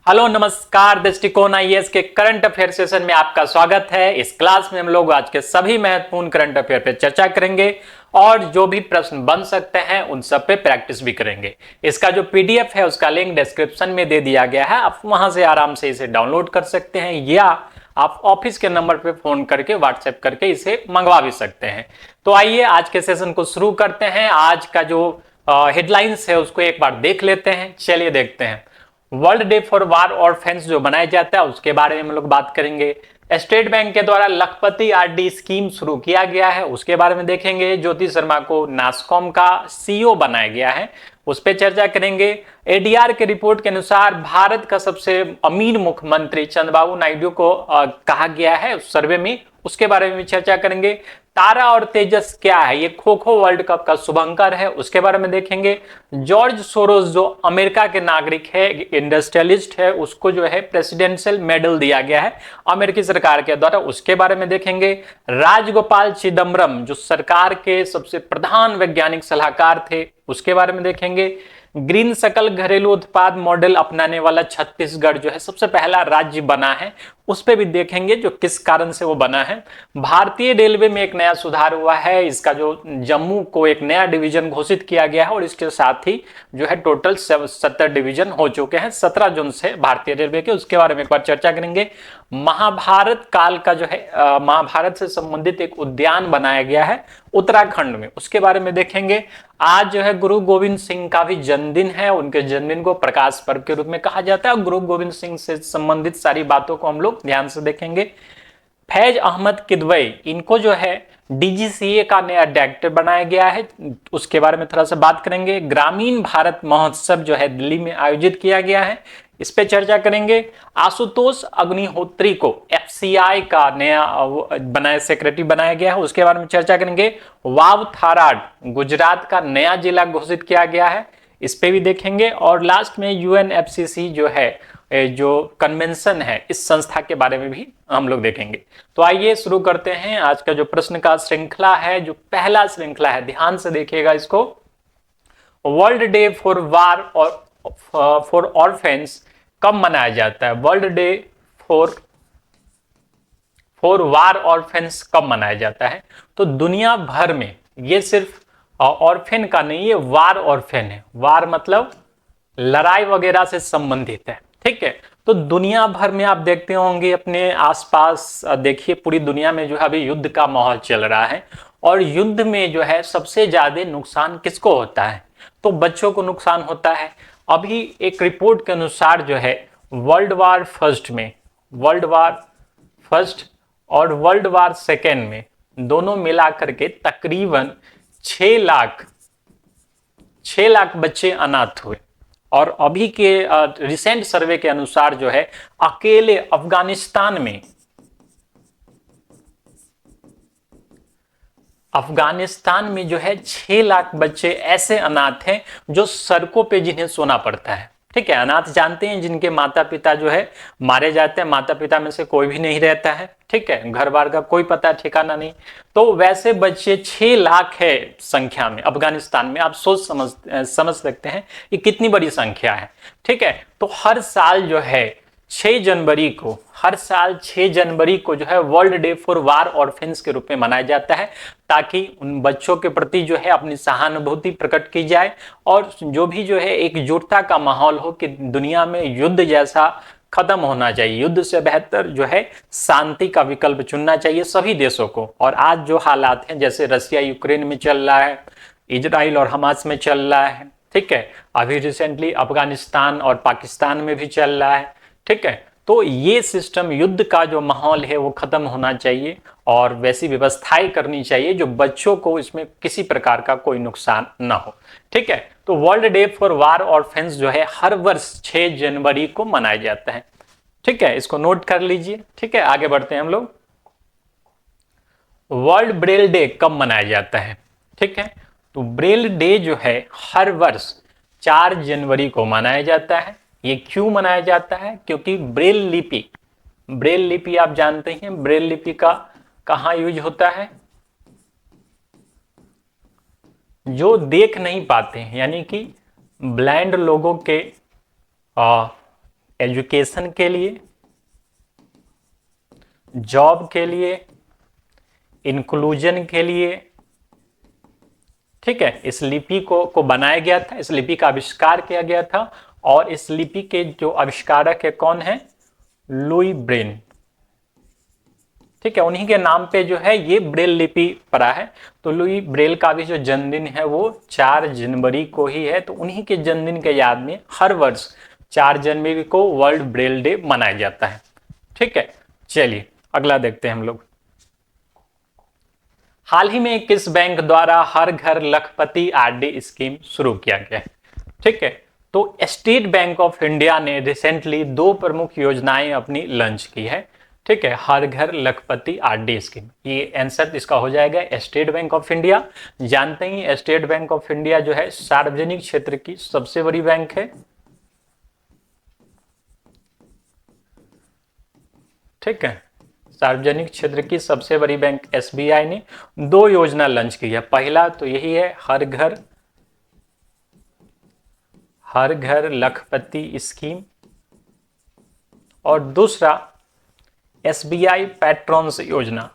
Hello नमस्कार। दृष्टिकोण IAS के करंट अफेयर सेशन में आपका स्वागत है। इस क्लास में हम लोग आज के सभी महत्वपूर्ण करंट अफेयर पे चर्चा करेंगे और जो भी प्रश्न बन सकते हैं उन सब पे प्रैक्टिस भी करेंगे। इसका जो पीडीएफ है उसका लिंक डिस्क्रिप्शन में दे दिया गया है, आप वहां से आराम से इसे डाउनलोड कर सकते हैं या आप ऑफिस के नंबर पे फोन करके व्हाट्सएप करके इसे मंगवा भी सकते हैं। तो आइए आज के सेशन को शुरू करते हैं। आज का जो हेडलाइंस है उसको एक बार देख लेते हैं। चलिए देखते हैं। वर्ल्ड डे फॉर वार ऑर्फेन्स जो मनाया जाता है उसके बारे में हम लोग बात करेंगे। स्टेट बैंक के द्वारा लखपति आरडी स्कीम शुरू किया गया है उसके बारे में देखेंगे। ज्योति शर्मा को नास्कॉम का सीईओ बनाया गया है उस पर चर्चा करेंगे। एडीआर के रिपोर्ट के अनुसार भारत का सबसे अमीर मुख्यमंत्री चंद्रबाबू नायडू को कहा गया है उस सर्वे में, उसके बारे में भी चर्चा करेंगे। तारा और तेजस क्या है, ये खो खो वर्ल्ड कप का शुभंकर है उसके बारे में देखेंगे। जॉर्ज सोरोस जो अमेरिका के नागरिक है, इंडस्ट्रियलिस्ट है, उसको जो है प्रेसिडेंशियल मेडल दिया गया है अमेरिकी सरकार के द्वारा, उसके बारे में देखेंगे। राजगोपाल चिदम्बरम जो सरकार के सबसे प्रधान वैज्ञानिक सलाहकार थे उसके बारे में देखेंगे। ग्रीन सकल घरेलू उत्पाद मॉडल अपनाने वाला छत्तीसगढ़ जो है सबसे पहला राज्य बना है, उस पे भी देखेंगे जो किस कारण से वो बना है। भारतीय रेलवे में एक नया सुधार हुआ है, इसका जो जम्मू को एक नया डिवीजन घोषित किया गया है और इसके साथ ही जो है टोटल 70 डिवीजन हो चुके हैं 17 जोन से भारतीय रेलवे के, उसके बारे में एक बार चर्चा करेंगे। महाभारत काल का जो है महाभारत से संबंधित एक उद्यान बनाया गया है उत्तराखंड में, उसके बारे में देखेंगे। आज जो है गुरु गोविंद सिंह का भी जन्मदिन है, उनके जन्मदिन को प्रकाश पर्व के रूप में कहा जाता है। गुरु गोविंद सिंह से संबंधित सारी बातों को हम लोग ध्यान से देखेंगे। फैज अहमद किदवई, इनको जो है डीजीसीए का नया डायरेक्टर बनाया गया है, उसके बारे में थोड़ा सा बात करेंगे। ग्रामीण भारत महोत्सव जो है दिल्ली में आयोजित किया गया है, इस पे चर्चा करेंगे। आशुतोष अग्निहोत्री को एफसीआई का नया बनाया सेक्रेटरी बनाया गया है, उसके बारे में चर्चा करेंगे। वाव थाराड गुजरात का नया जिला घोषित किया गया है, इस पे भी देखेंगे। और लास्ट में यूएनएफसीसी जो है जो कन्वेंशन है इस संस्था के बारे में भी हम लोग देखेंगे। तो आइए शुरू करते हैं। आज का जो प्रश्न का श्रृंखला है, जो पहला श्रृंखला है, ध्यान से देखिएगा इसको। वर्ल्ड डे फॉर वार और फॉर ऑर्फेन्स कब मनाया जाता है? वर्ल्ड डे फॉर वार ऑर्फेन्स कब मनाया जाता है? तो दुनिया भर में, ये सिर्फ ऑर्फेन का नहीं, ये वार ऑर्फेन है। वार मतलब लड़ाई वगैरह से संबंधित है, ठीक है। तो दुनिया भर में आप देखते होंगे अपने आसपास, देखिए पूरी दुनिया में जो है अभी युद्ध का माहौल चल रहा है और युद्ध में जो है सबसे ज्यादा नुकसान किसको होता है? तो बच्चों को नुकसान होता है। अभी एक रिपोर्ट के अनुसार जो है वर्ल्ड वार फर्स्ट में, वर्ल्ड वार फर्स्ट और वर्ल्ड वार सेकेंड में दोनों मिलाकर के तकरीबन 6 लाख बच्चे अनाथ हुए। और अभी के रिसेंट सर्वे के अनुसार जो है अकेले अफगानिस्तान में जो है 6 लाख बच्चे ऐसे अनाथ हैं जो सड़कों पे जिन्हें सोना पड़ता है, ठीक है। अनाथ जानते हैं जिनके माता पिता जो है मारे जाते हैं, माता पिता में से कोई भी नहीं रहता है, ठीक है, घर बार का कोई पता ठिकाना नहीं। तो वैसे बच्चे 6 लाख है संख्या में अफगानिस्तान में। आप सोच समझ सकते हैं ये कितनी बड़ी संख्या है, ठीक है। तो हर साल जो है 6 जनवरी को, हर साल 6 जनवरी को जो है वर्ल्ड डे फॉर वार ऑर्फेन्स के रूप में मनाया जाता है, ताकि उन बच्चों के प्रति जो है अपनी सहानुभूति प्रकट की जाए और जो भी जो है एकजुटता का माहौल हो कि दुनिया में युद्ध जैसा खत्म होना चाहिए। युद्ध से बेहतर जो है शांति का विकल्प चुनना चाहिए सभी देशों को। और आज जो हालात हैं, जैसे रशिया यूक्रेन में चल रहा है, इजराइल और हमास में चल रहा है, ठीक है, अभी रिसेंटली अफगानिस्तान और पाकिस्तान में भी चल रहा है, ठीक है। तो ये सिस्टम, युद्ध का जो माहौल है वो खत्म होना चाहिए और वैसी व्यवस्थाएं करनी चाहिए जो बच्चों को इसमें किसी प्रकार का कोई नुकसान ना हो, ठीक है। तो वर्ल्ड डे फॉर वार ऑर्फेन्स जो है हर वर्ष 6 जनवरी को मनाया जाता है, ठीक है, इसको नोट कर लीजिए, ठीक है। आगे बढ़ते हैं हम लोग। वर्ल्ड ब्रेल डे कब मनाया जाता है? ठीक है, तो ब्रेल डे जो है हर वर्ष 4 जनवरी को मनाया जाता है। ये क्यों मनाया जाता है? क्योंकि ब्रेल लिपि आप जानते हैं, ब्रेल लिपि का कहां यूज होता है? जो देख नहीं पाते हैं, यानी कि ब्लाइंड लोगों के एजुकेशन के लिए, जॉब के लिए, इंक्लूजन के लिए। ठीक है, इस लिपि को बनाया गया था, इस लिपि का आविष्कार किया गया था और इस लिपि के जो आविष्कारक है कौन है? Louis Braille. ठीक है, उन्हीं के नाम पे जो है ये ब्रेल लिपि पड़ा है। तो लुई ब्रेल का भी जो जन्मदिन है वो 4 जनवरी को ही है। तो उन्हीं के जन्मदिन के याद में हर वर्ष 4 जनवरी को वर्ल्ड ब्रेल डे मनाया जाता है। ठीक है, चलिए अगला देखते हैं हम लोग। हाल ही में किस बैंक द्वारा हर घर लखपति आरडी स्कीम शुरू किया गया है? ठीक है, तो स्टेट बैंक ऑफ इंडिया ने रिसेंटली 2 प्रमुख योजनाएं अपनी लॉन्च की है। ठीक है, हर घर लखपति आरडी स्कीम, ये आंसर इसका हो जाएगा स्टेट बैंक ऑफ इंडिया। जानते ही स्टेट बैंक ऑफ इंडिया जो है सार्वजनिक क्षेत्र की सबसे बड़ी बैंक है। ठीक है, सार्वजनिक क्षेत्र की सबसे बड़ी बैंक एसबीआई ने 2 योजना लॉन्च की है। पहला तो यही है हर घर लखपति स्कीम और दूसरा एसबीआई पैट्रॉन्स योजना।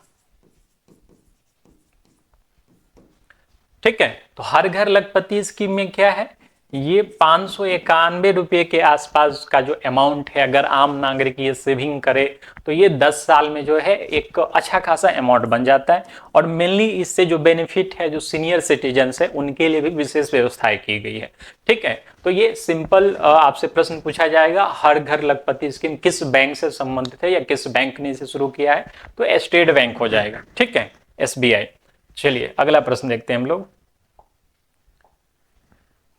ठीक है, तो हर घर लखपति स्कीम में क्या है? ये 591 रुपये के आसपास का जो अमाउंट है, अगर आम नागरिक ये सेविंग करे तो ये 10 साल में जो है एक अच्छा खासा अमाउंट बन जाता है। और मेनली इससे जो बेनिफिट है जो सीनियर सिटीजन्स है उनके लिए भी विशेष व्यवस्थाएं की गई है। ठीक है, तो ये सिंपल आपसे प्रश्न पूछा जाएगा, हर घर लखपति स्कीम किस बैंक से संबंधित है या किस बैंक ने इसे शुरू किया है? तो स्टेट बैंक हो जाएगा। ठीक है, एसबीआई। चलिए अगला प्रश्न देखते हैं हम लोग।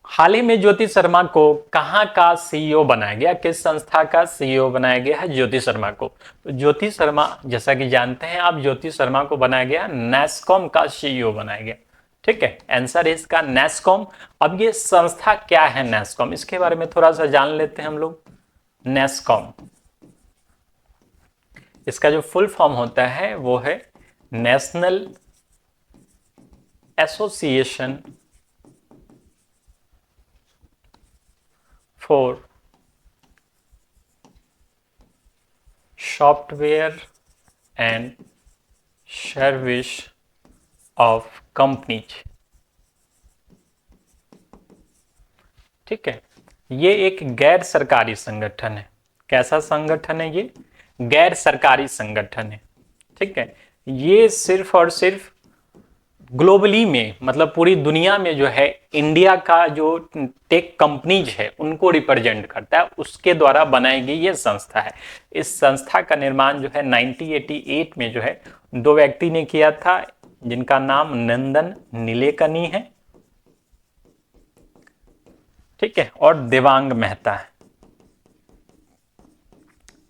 हाल ही में ज्योति शर्मा को कहां का सीईओ बनाया गया? किस संस्था का सीईओ बनाया गया है ज्योति शर्मा को? तो ज्योति शर्मा, जैसा कि जानते हैं आप, ज्योति शर्मा को बनाया गया नैसकॉम का सीईओ बनाया गया। ठीक है, आंसर है इसका नैसकॉम। अब ये संस्था क्या है नैसकॉम, इसके बारे में थोड़ा सा जान लेते हैं हम लोग। नैसकॉम, इसका जो फुल फॉर्म होता है वो है national association for software and service of companies. ठीक है, ये एक गैर सरकारी संगठन है। कैसा संगठन है ये? गैर सरकारी संगठन है। ठीक है, ये सिर्फ और सिर्फ ग्लोबली में, मतलब पूरी दुनिया में जो है इंडिया का जो टेक कंपनीज है उनको रिप्रेजेंट करता है, उसके द्वारा बनाई गई ये संस्था है। इस संस्था का निर्माण जो है 1988 में जो है 2 व्यक्ति ने किया था, जिनका नाम नंदन नीलेकनी है। ठीक है, और देवांग मेहता है।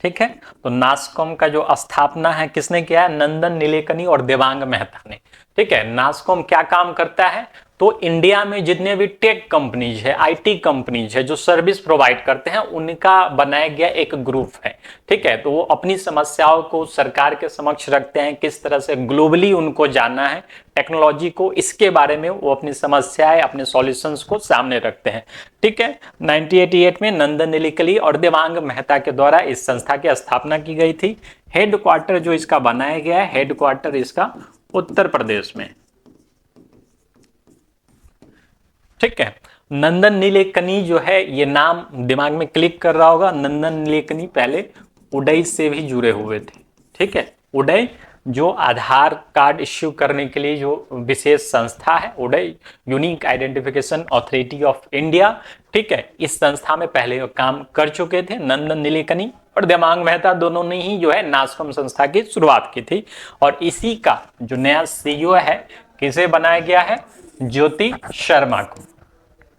ठीक है, तो नासकॉम का जो स्थापना है किसने किया है? नंदन नीलेकनी और देवांग मेहता ने। ठीक है, नासकॉम क्या काम करता है? तो इंडिया में जितने भी टेक कंपनीज है, आईटी कंपनीज है, जो सर्विस प्रोवाइड करते हैं, उनका बनाया गया एक ग्रुप है। ठीक है, तो वो अपनी समस्याओं को सरकार के समक्ष रखते हैं, किस तरह से ग्लोबली उनको जानना है टेक्नोलॉजी को, इसके बारे में वो अपनी समस्याएं, अपने सॉल्यूशंस को सामने रखते हैं। ठीक है, 1988 में नंदन नीलेकनी और देवांग मेहता के द्वारा इस संस्था की स्थापना की गई थी। हेडक्वार्टर जो इसका बनाया गया है, हेडक्वार्टर इसका उत्तर प्रदेश में। ठीक है, नंदन नीलेकनी जो है, ये नाम दिमाग में क्लिक कर रहा होगा। नंदन नीलेकनी पहले उदय से भी जुड़े हुए थे। ठीक है, उदय जो आधार कार्ड इश्यू करने के लिए जो विशेष संस्था है, UIDAI unique identification authority of India. ठीक है, इस संस्था में पहले काम कर चुके थे नंदन नीलेकनी और देवांग मेहता, दोनों ने ही जो है नासकॉम संस्था की शुरुआत की थी। और इसी का जो नया सीईओ है, किसे बनाया गया है? ज्योति शर्मा को।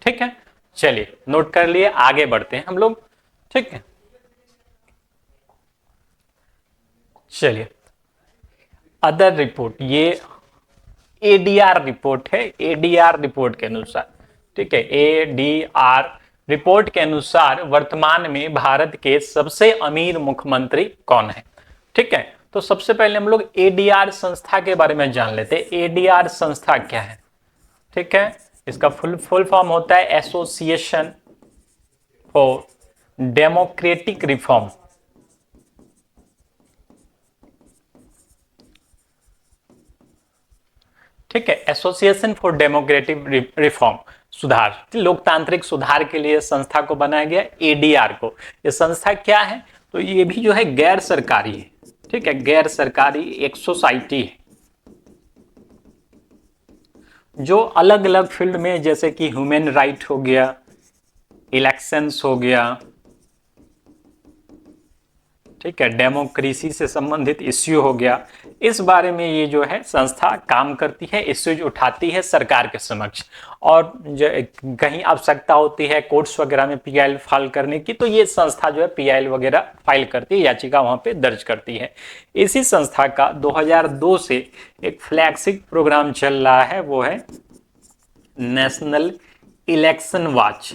ठीक है, चलिए नोट कर लिए, आगे बढ़ते हैं हम लोग। ठीक है, चलिए अदर रिपोर्ट, ये एडीआर रिपोर्ट है। एडीआर रिपोर्ट के अनुसार, ठीक है, एडीआर रिपोर्ट के अनुसार वर्तमान में भारत के सबसे अमीर मुख्यमंत्री कौन है? ठीक है, तो सबसे पहले हम लोग एडीआर संस्था के बारे में जान लेते हैं। एडीआर संस्था क्या है? ठीक है, इसका फुल फॉर्म होता है एसोसिएशन फॉर डेमोक्रेटिक रिफॉर्म, ठीक है, एसोसिएशन फॉर डेमोक्रेटिक रिफॉर्म, सुधार, लोकतांत्रिक सुधार के लिए संस्था को बनाया गया, एडीआर को। ये संस्था क्या है, तो ये भी जो है गैर सरकारी है, ठीक है, गैर सरकारी एक सोसाइटी है जो अलग अलग फील्ड में, जैसे कि ह्यूमन राइट हो गया, इलेक्शंस हो गया, ठीक है, डेमोक्रेसी से संबंधित इश्यू हो गया, इस बारे में ये जो है संस्था काम करती है, इश्यूज उठाती है सरकार के समक्ष। और जो कहीं आवश्यकता होती है कोर्ट्स वगैरह में पीआईएल फाइल करने की, तो ये संस्था जो है पीआईएल वगैरह फाइल करती है, याचिका वहां पे दर्ज करती है। इसी संस्था का 2002 से एक फ्लैगशिप प्रोग्राम चल रहा है, वो है नेशनल इलेक्शन वॉच।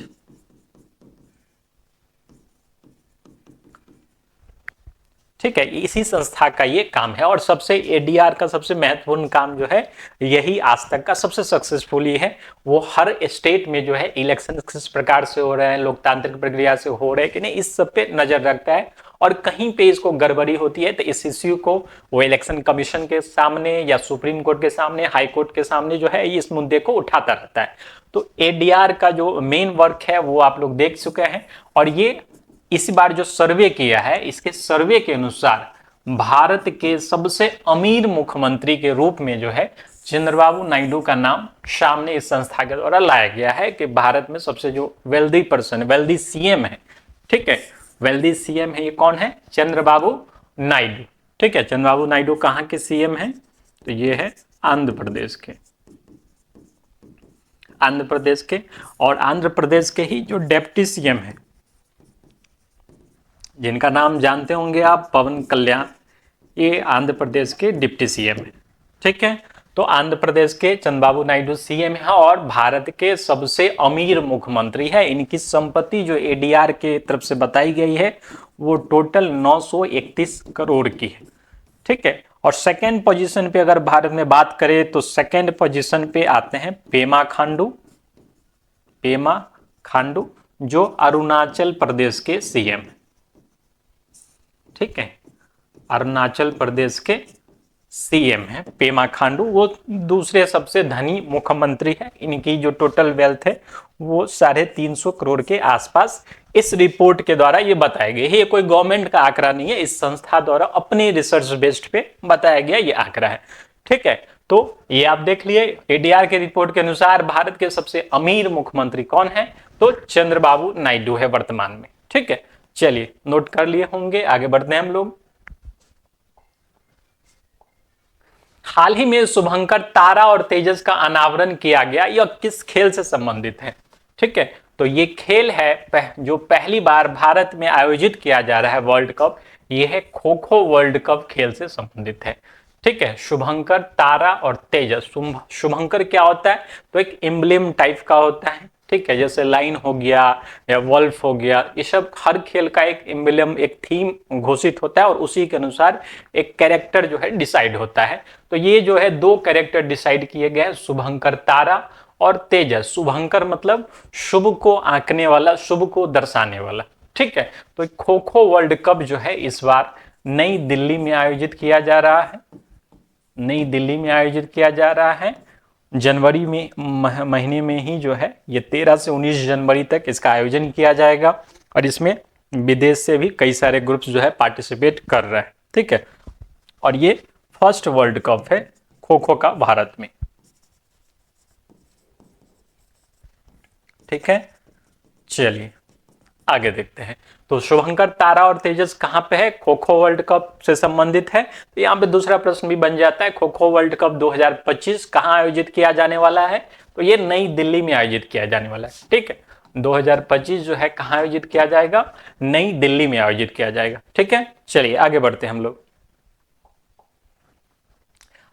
ठीक है, इसी संस्था का ये काम है। और सबसे एडीआर का सबसे महत्वपूर्ण काम जो है, यही आज तक का सबसे सक्सेसफुल है, वो हर स्टेट में जो है इलेक्शन किस प्रकार से हो रहे हैं, लोकतांत्रिक प्रक्रिया से हो रहे हैं कि नहीं, इस सब पे नजर रखता है। और कहीं पे इसको गड़बड़ी होती है तो इस इश्यू को वो इलेक्शन कमीशन के सामने या सुप्रीम कोर्ट के सामने, हाई कोर्ट के सामने जो है इस मुद्दे को उठाता रहता है। तो एडीआर का जो मेन वर्क है वो आप लोग देख चुके हैं। और ये इस बार जो सर्वे किया है, इसके सर्वे के अनुसार भारत के सबसे अमीर मुख्यमंत्री के रूप में जो है चंद्रबाबू नायडू का नाम सामने इस संस्था के द्वारा लाया गया है कि भारत में सबसे जो वेल्दी पर्सन, वेल्दी सीएम है, ठीक है, वेल्दी सीएम है, ये कौन है, चंद्रबाबू नायडू। ठीक है, चंद्रबाबू नायडू कहाँ के सीएम है, तो ये है आंध्र प्रदेश के, आंध्र प्रदेश के। और आंध्र प्रदेश के ही जो डिप्टी सीएम है, जिनका नाम जानते होंगे आप, पवन कल्याण, ये आंध्र प्रदेश के डिप्टी सीएम है। ठीक है, तो आंध्र प्रदेश के चंद्रबाबू नायडू सीएम है और भारत के सबसे अमीर मुख्यमंत्री है। इनकी संपत्ति जो एडीआर के तरफ से बताई गई है वो टोटल 931 करोड़ की है। ठीक है, और सेकेंड पोजीशन पे अगर भारत में बात करें तो सेकेंड पोजीशन पे आते हैं पेमा खांडू, पेमा खांडू जो अरुणाचल प्रदेश के सीएम है। ठीक है, अरुणाचल प्रदेश के सीएम है पेमा खांडू, वो दूसरे सबसे धनी मुख्यमंत्री है। इनकी जो टोटल वेल्थ है वो 350 करोड़ के आसपास इस रिपोर्ट के द्वारा ये बताया गया है। ये कोई गवर्नमेंट का आंकड़ा नहीं है, इस संस्था द्वारा अपने रिसर्च बेस्ड पे बताया गया ये आंकड़ा है। ठीक है, तो ये आप देख लिए एडीआर के रिपोर्ट के अनुसार भारत के सबसे अमीर मुख्यमंत्री कौन है, तो चंद्रबाबू नायडू है वर्तमान में। ठीक है, चलिए नोट कर लिए होंगे, आगे बढ़ते हैं हम लोग। हाल ही में शुभंकर तारा और तेजस का अनावरण किया गया, यह किस खेल से संबंधित है। ठीक है, तो ये खेल है जो पहली बार भारत में आयोजित किया जा रहा है वर्ल्ड कप, यह है खो खो वर्ल्ड कप खेल से संबंधित है। ठीक है, शुभंकर तारा और तेजस, शुभंकर क्या होता है, तो एक एम्ब्लेम टाइप का होता है। ठीक है, जैसे लाइन हो गया या वॉल्फ हो गया, ये सब हर खेल का एक एम्ब्लेम, एक थीम घोषित होता है और उसी के अनुसार एक कैरेक्टर जो है डिसाइड होता है। तो ये जो है दो कैरेक्टर डिसाइड किए गए, शुभंकर तारा और तेजस। शुभंकर मतलब शुभ को आंकने वाला, शुभ को दर्शाने वाला। ठीक है, तो खो खो वर्ल्ड कप जो है इस बार नई दिल्ली में आयोजित किया जा रहा है, नई दिल्ली में आयोजित किया जा रहा है। जनवरी में महीने में ही जो है ये 13 से 19 जनवरी तक इसका आयोजन किया जाएगा और इसमें विदेश से भी कई सारे ग्रुप्स जो है पार्टिसिपेट कर रहे हैं। ठीक है, और ये फर्स्ट वर्ल्ड कप है खो खो का भारत में। ठीक है, चलिए आगे देखते हैं। तो शुभंकर तारा और तेजस कहां पे है, खो खो वर्ल्ड कप से संबंधित है। तो यहाँ पे दूसरा प्रश्न भी बन जाता है, खो खो वर्ल्ड कप 2025 कहां आयोजित किया जाने वाला है, तो ये नई दिल्ली में आयोजित किया जाने वाला है। ठीक है, 2025 जो है कहां आयोजित किया जाएगा, नई दिल्ली में आयोजित किया जाएगा। ठीक है, चलिए आगे बढ़ते हैं हम लोग।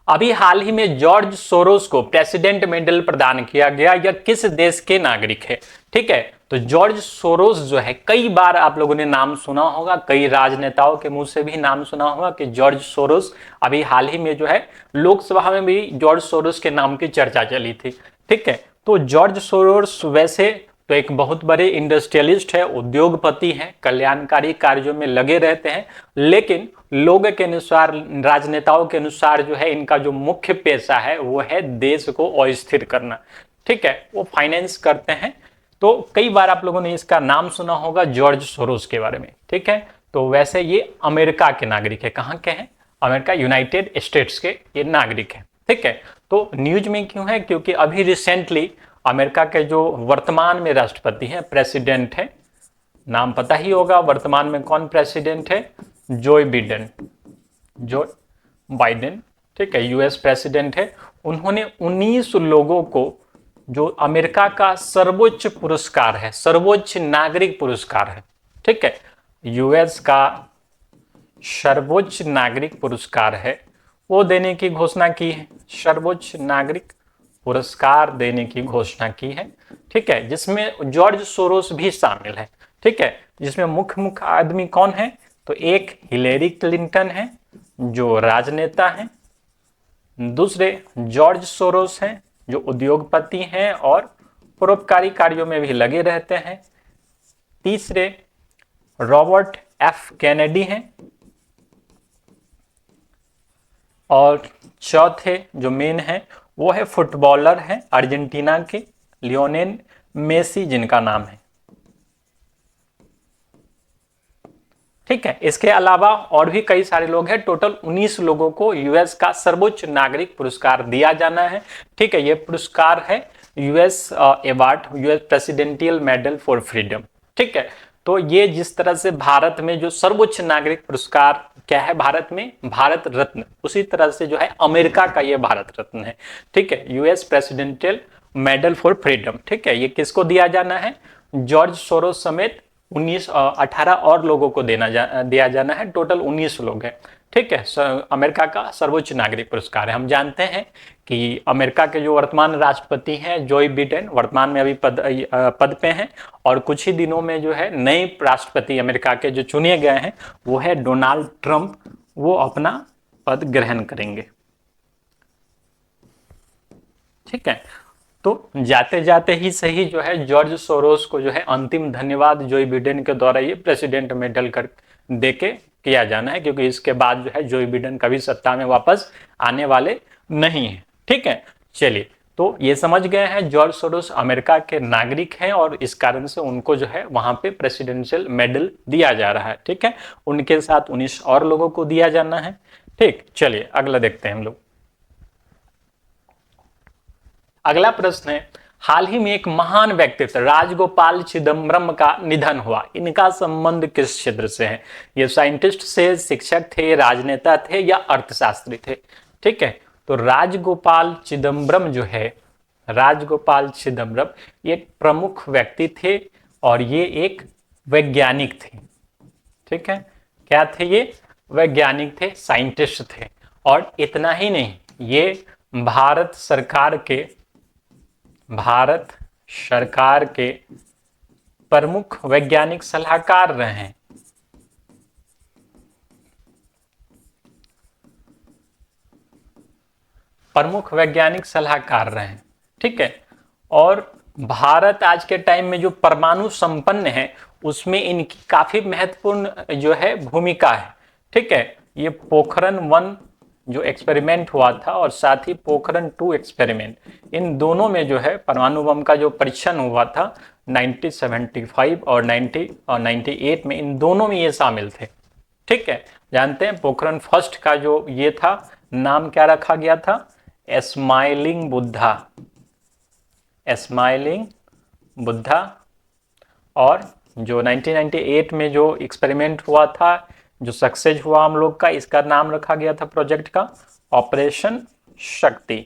अभी हाल ही में जॉर्ज सोरोस को प्रेसिडेंट मेडल प्रदान किया गया, यह किस देश के नागरिक है। ठीक है, तो जॉर्ज सोरोस जो है, कई बार आप लोगों ने नाम सुना होगा, कई राजनेताओं के मुंह से भी नाम सुना होगा कि जॉर्ज सोरोस, अभी हाल ही में जो है लोकसभा में भी जॉर्ज सोरोस के नाम की चर्चा चली थी। ठीक है, तो जॉर्ज सोरोस वैसे तो एक बहुत बड़े इंडस्ट्रियलिस्ट है, उद्योगपति हैं, कल्याणकारी कार्यों में लगे रहते हैं, लेकिन लोगों के अनुसार, राजनेताओं के अनुसार जो है इनका जो मुख्य पेशा है वो है देश को अस्थिर करना। ठीक है, वो फाइनेंस करते हैं। तो कई बार आप लोगों ने इसका नाम सुना होगा, जॉर्ज सोरोस के बारे में। ठीक है, तो वैसे ये अमेरिका के नागरिक है। कहाँ के हैं? अमेरिका, यूनाइटेड स्टेट्स के ये नागरिक है। ठीक है, तो न्यूज में क्यों है? क्योंकि अभी रिसेंटली अमेरिका के जो वर्तमान में राष्ट्रपति हैं, प्रेसिडेंट है, नाम पता ही होगा वर्तमान में कौन प्रेसिडेंट है, जो बाइडेन। ठीक है, यूएस प्रेसिडेंट है। उन्होंने 19 लोगों को, जो अमेरिका का सर्वोच्च पुरस्कार है, सर्वोच्च नागरिक पुरस्कार है, ठीक है, यूएस का सर्वोच्च नागरिक पुरस्कार है, वो देने की घोषणा की है। सर्वोच्च नागरिक पुरस्कार देने की घोषणा की है। ठीक है, जिसमें जॉर्ज सोरोस भी शामिल है। ठीक है, जिसमें मुख्य आदमी कौन है? तो एक हिलेरी क्लिंटन है जो राजनेता हैं, दूसरे जॉर्ज सोरोस हैं जो उद्योगपति हैं और परोपकारी कार्यों में भी लगे रहते हैं, तीसरे रॉबर्ट एफ कैनेडी हैं, और चौथे जो मेन है वो है फुटबॉलर हैं अर्जेंटीना के लियोनेल मेसी, जिनका नाम है। ठीक है, इसके अलावा और भी कई सारे लोग हैं। टोटल 19 लोगों को यूएस का सर्वोच्च नागरिक पुरस्कार दिया जाना है। ठीक है, ये पुरस्कार है US award, US presidential medal for freedom. ठीक है, तो ये जिस तरह से भारत में जो सर्वोच्च नागरिक पुरस्कार क्या है भारत में, भारत रत्न, उसी तरह से जो है अमेरिका का ये भारत रत्न है। ठीक है, US presidential medal for freedom. ठीक है, ये किसको दिया जाना है? जॉर्ज सोरोस समेत 18 और लोगों को दिया जाना है। टोटल 19 लोग हैं। ठीक है, अमेरिका का सर्वोच्च नागरिक पुरस्कार है। हम जानते हैं कि अमेरिका के जो वर्तमान राष्ट्रपति हैं जो बिडेन, वर्तमान में अभी पद पे हैं, और कुछ ही दिनों में जो है नए राष्ट्रपति अमेरिका के जो चुने गए हैं वो है डोनाल्ड ट्रंप, वो अपना पद ग्रहण करेंगे। ठीक है, तो जाते जाते ही सही जो है जॉर्ज सोरोस को जो है अंतिम धन्यवाद जो बिडेन के द्वारा ये प्रेसिडेंट मेडल कर देके किया जाना है, क्योंकि इसके बाद जो है जो बिडेन कभी सत्ता में वापस आने वाले नहीं है। ठीक है, चलिए, तो ये समझ गए हैं जॉर्ज सोरोस अमेरिका के नागरिक हैं और इस कारण से उनको जो है वहां पे प्रेसिडेंशियल मेडल दिया जा रहा है। ठीक है, उनके साथ 19 और लोगों को दिया जाना है। ठीक, चलिए अगला देखते हैं हम लोग। अगला प्रश्न है, हाल ही में एक महान व्यक्तित्व राजगोपाल चिदम्बरम का निधन हुआ। इनका संबंध किस क्षेत्र से है? ये साइंटिस्ट से, शिक्षक थे, राजनेता थे या अर्थशास्त्री थे? ठीक है, तो राजगोपाल चिदम्बरम जो है, राजगोपाल चिदम्बरम एक प्रमुख व्यक्ति थे और ये एक वैज्ञानिक थे। ठीक है, क्या थे ये? वैज्ञानिक थे, साइंटिस्ट थे। और इतना ही नहीं, ये भारत सरकार के प्रमुख वैज्ञानिक सलाहकार रहे हैं। प्रमुख वैज्ञानिक सलाहकार रहे हैं। ठीक है, और भारत आज के टाइम में जो परमाणु संपन्न है उसमें इनकी काफी महत्वपूर्ण जो है भूमिका है। ठीक है, ये पोखरण 1 जो एक्सपेरिमेंट हुआ था और साथ ही पोखरण 2 एक्सपेरिमेंट, इन दोनों में जो है परमाणु बम का जो परीक्षण हुआ था 1975 और 98 में, इन दोनों में ये शामिल थे। ठीक है, जानते हैं पोखरण फर्स्ट का जो ये था, नाम क्या रखा गया था? Smiling Buddha, smiling Buddha. और जो 1998 में जो एक्सपेरिमेंट हुआ था, जो सक्सेस हुआ हम लोग का, इसका नाम रखा गया था प्रोजेक्ट का ऑपरेशन शक्ति।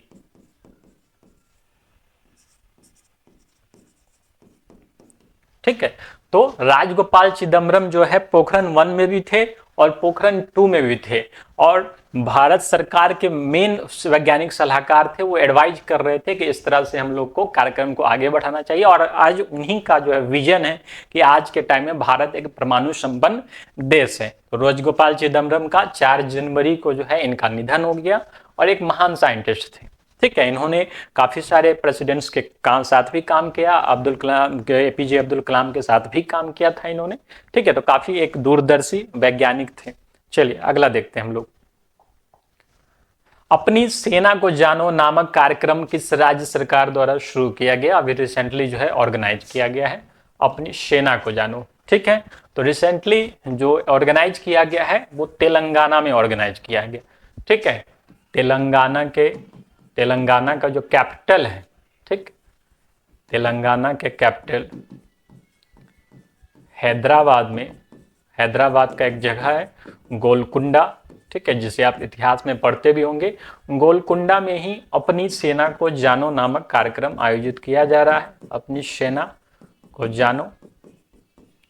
ठीक है, तो राजगोपाल चिदम्बरम जो है पोखरण 1 में भी थे और पोखरण 2 में भी थे, और भारत सरकार के मेन वैज्ञानिक सलाहकार थे। वो एडवाइज कर रहे थे कि इस तरह से हम लोग को कार्यक्रम को आगे बढ़ाना चाहिए, और आज उन्हीं का जो है विजन है कि आज के टाइम में भारत एक परमाणु संपन्न देश है। तो राजगोपाल चिदम्बरम का 4 जनवरी को जो है इनका निधन हो गया, और एक महान साइंटिस्ट थे। ठीक है। इन्होंने काफी सारे प्रेसिडेंट्स के साथ भी काम किया, अब्दुल कलाम, एपीजे अब्दुल कलाम के साथ भी काम किया था इन्होंने। ठीक है, तो काफी एक दूरदर्शी वैज्ञानिक थे। चलिए अगला देखते हैं हम लोग। अपनी सेना को जानो नामक कार्यक्रम किस राज्य सरकार द्वारा शुरू किया गया? अभी रिसेंटली जो है ऑर्गेनाइज किया गया है, अपनी सेना को जानो। ठीक है, तो रिसेंटली जो ऑर्गेनाइज किया गया है वो तेलंगाना में ऑर्गेनाइज किया गया। ठीक है, तेलंगाना का जो कैपिटल है, ठीक, तेलंगाना के कैपिटल हैदराबाद में, हैदराबाद का एक जगह है गोलकुंडा, ठीक है, जिसे आप इतिहास में पढ़ते भी होंगे। गोलकुंडा में ही अपनी सेना को जानो नामक कार्यक्रम आयोजित किया जा रहा है। अपनी सेना को जानो,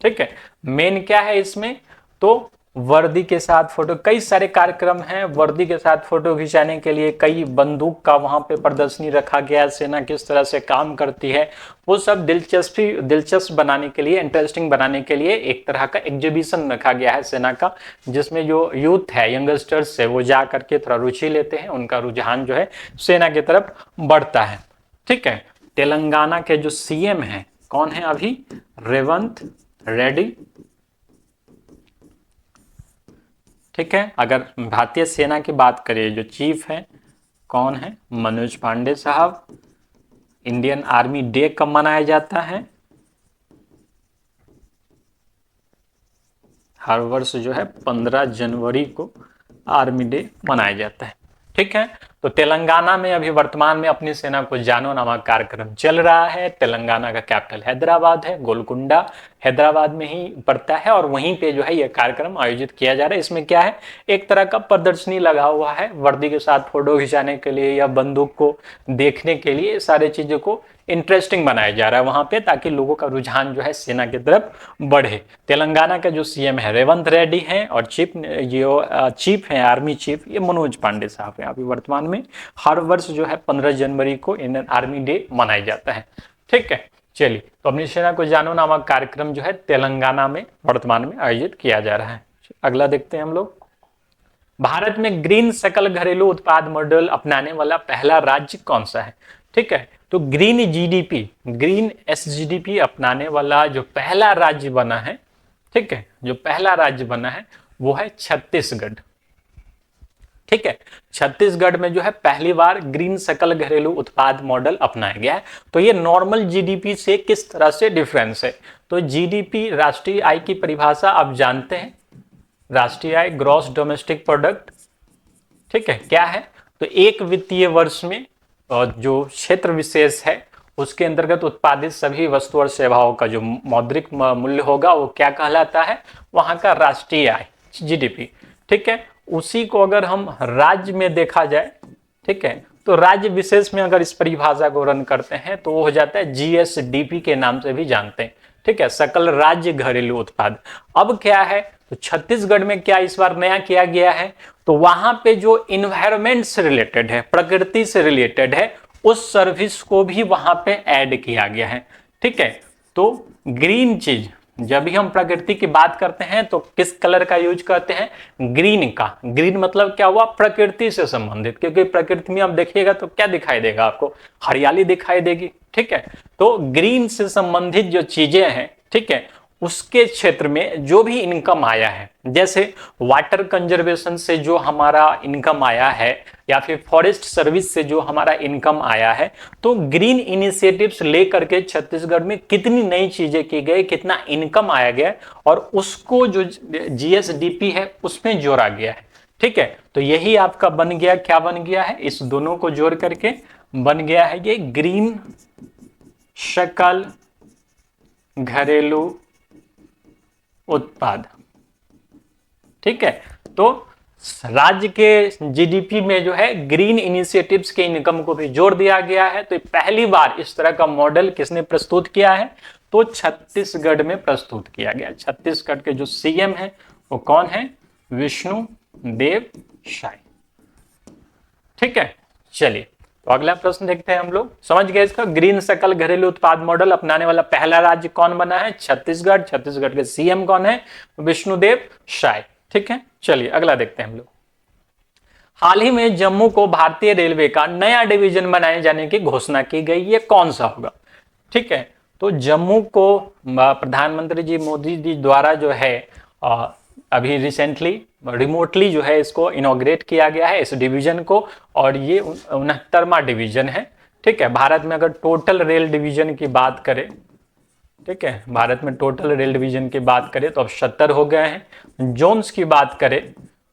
ठीक है। मेन क्या है इसमें, तो वर्दी के साथ फोटो, कई सारे कार्यक्रम हैं वर्दी के साथ फोटो खिंचाने के लिए, कई बंदूक का वहां पे प्रदर्शनी रखा गया है, सेना किस तरह से काम करती है, वो सब दिलचस्प बनाने के लिए, इंटरेस्टिंग बनाने के लिए एक तरह का एग्जीबिशन रखा गया है सेना का, जिसमें जो यूथ है, यंगस्टर्स है, वो जा करके थोड़ा रुचि लेते हैं, उनका रुझान जो है सेना की तरफ बढ़ता है। ठीक है, तेलंगाना के जो सीएम है कौन है अभी? रेवंत रेड्डी। ठीक है, अगर भारतीय सेना की बात करें जो चीफ है कौन है? मनोज पांडे साहब। इंडियन आर्मी डे कब मनाया जाता है? हर वर्ष जो है 15 जनवरी को आर्मी डे मनाया जाता है। ठीक है, तो तेलंगाना में अभी वर्तमान में अपनी सेना को जानो नामक कार्यक्रम चल रहा है। तेलंगाना का कैपिटल हैदराबाद है, गोलकुंडा हैदराबाद में ही पड़ता है, और वहीं पे जो है यह कार्यक्रम आयोजित किया जा रहा है। इसमें क्या है, एक तरह का प्रदर्शनी लगा हुआ है वर्दी के साथ फोटो खिंचाने के लिए या बंदूक को देखने के लिए, सारी चीजों को इंटरेस्टिंग बनाया जा रहा है वहां पे, ताकि लोगों का रुझान जो है सेना की तरफ बढ़े। तेलंगाना का जो सीएम है रेवंत रेड्डी हैं, और चीफ है आर्मी चीफ, ये मनोज पांडे साहब हैं। अभी वर्तमान में हर वर्ष जो है 15 जनवरी को इंडियन आर्मी डे मनाया जाता है। ठीक है, चलिए, तो अपनी सेना को जानो नामक कार्यक्रम जो है तेलंगाना में वर्तमान में आयोजित किया जा रहा है। अगला देखते हैं हम लोग। भारत में ग्रीन सकल घरेलू उत्पाद मॉडल अपनाने वाला पहला राज्य कौन सा है? ठीक है, तो ग्रीन जीडीपी, ग्रीन एसजीडीपी अपनाने वाला जो पहला राज्य बना है, ठीक है, जो पहला राज्य बना है वो है छत्तीसगढ़। ठीक है, छत्तीसगढ़ में जो है पहली बार ग्रीन सकल घरेलू उत्पाद मॉडल अपनाया गया है। तो ये नॉर्मल जीडीपी से किस तरह से डिफरेंस है? तो जीडीपी राष्ट्रीय आय की परिभाषा आप जानते हैं, राष्ट्रीय आय ग्रॉस डोमेस्टिक प्रोडक्ट। ठीक है, क्या है? तो एक वित्तीय वर्ष में जो क्षेत्र विशेष है उसके अंतर्गत उत्पादित सभी वस्तु और सेवाओं का जो मौद्रिक मूल्य होगा वो क्या कहलाता है? वहां का राष्ट्रीय आय, जीडीपी। ठीक है, उसी को अगर हम राज्य में देखा जाए, ठीक है, तो राज्य विशेष में अगर इस परिभाषा को रन करते हैं तो वो हो जाता है जीएसडीपी के नाम से भी जानते हैं। ठीक है, सकल राज्य घरेलू उत्पाद। अब क्या है, तो छत्तीसगढ़ में क्या इस बार नया किया गया है, तो वहां पे जो इन्वायरमेंट से रिलेटेड है, प्रकृति से रिलेटेड है, उस सर्विस को भी वहां पे ऐड किया गया है। ठीक है, तो ग्रीन चीज, जब भी हम प्रकृति की बात करते हैं तो किस कलर का यूज करते हैं? ग्रीन का। ग्रीन मतलब क्या हुआ? प्रकृति से संबंधित, क्योंकि प्रकृति में आप देखिएगा तो क्या दिखाई देगा आपको? हरियाली दिखाई देगी। ठीक है, तो ग्रीन से संबंधित जो चीजें हैं, ठीक है, उसके क्षेत्र में जो भी इनकम आया है, जैसे वाटर कंजर्वेशन से जो हमारा इनकम आया है या फिर फॉरेस्ट सर्विस से जो हमारा इनकम आया है, तो ग्रीन इनिशिएटिव्स लेकर के छत्तीसगढ़ में कितनी नई चीजें की गई, कितना इनकम आया गया और उसको जो जीएसडीपी है उसमें जोड़ा गया है। ठीक है, तो यही आपका बन गया, क्या बन गया है? इस दोनों को जोड़ करके बन गया है ये ग्रीन सकल घरेलू उत्पाद। ठीक है, तो राज्य के जीडीपी में जो है ग्रीन इनिशिएटिव्स के इनकम को भी जोड़ दिया गया है। तो पहली बार इस तरह का मॉडल किसने प्रस्तुत किया है? तो छत्तीसगढ़ में प्रस्तुत किया गया। छत्तीसगढ़ के जो सीएम है वो कौन है? विष्णु देव साय। ठीक है, चलिए, तो अगला प्रश्न देखते हैं हम लोग। समझ गए इसका? ग्रीन सकल घरेलू उत्पाद मॉडल अपनाने वाला पहला राज्य कौन बना है? छत्तीसगढ़। छत्तीसगढ़ के सीएम कौन है? विष्णुदेव साय। ठीक है, चलिए अगला देखते हैं हम लोग। हाल ही में जम्मू को भारतीय रेलवे का नया डिवीजन बनाए जाने की घोषणा की गई, ये कौन सा होगा? ठीक है, तो जम्मू को प्रधानमंत्री जी मोदी जी द्वारा जो है अभी रिसेंटली रिमोटली जो है इसको इनॉग्रेट किया गया है, इस डिवीजन को, और ये 69वां डिवीजन है। ठीक है, भारत में अगर टोटल रेल डिवीजन की बात करें, ठीक है, भारत में टोटल रेल डिवीजन की बात करें तो अब 70 हो गए हैं। जोन्स की बात करें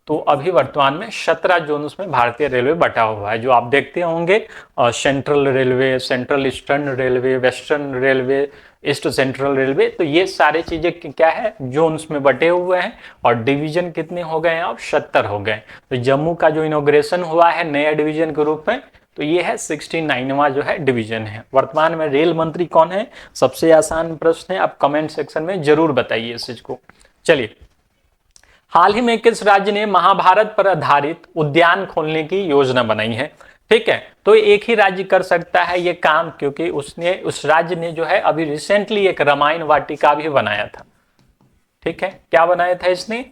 तो अभी वर्तमान में 17 जोन्स में भारतीय रेलवे बटा हुआ है, जो आप देखते होंगे central railway, central eastern railway, western railway, east central railway, तो ये सारे चीजें क्या है, जोन्स में बटे हुए हैं। और डिवीजन कितने हो गए हैं अब? 70 हो गए। तो जम्मू का जो इनॉग्रेशन हुआ है नया डिवीजन के रूप में, तो ये है 69वां जो है डिवीजन है। वर्तमान में रेल मंत्री कौन है? सबसे आसान प्रश्न है, आप कमेंट सेक्शन में जरूर बताइए इस चीज को। चलिए, हाल ही में किस राज्य ने महाभारत पर आधारित उद्यान खोलने की योजना बनाई है? ठीक है, तो एक ही राज्य कर सकता है ये काम, क्योंकि उस राज्य ने जो है अभी रिसेंटली एक रामायण वाटिका भी बनाया था। ठीक है, क्या बनाया था इसने?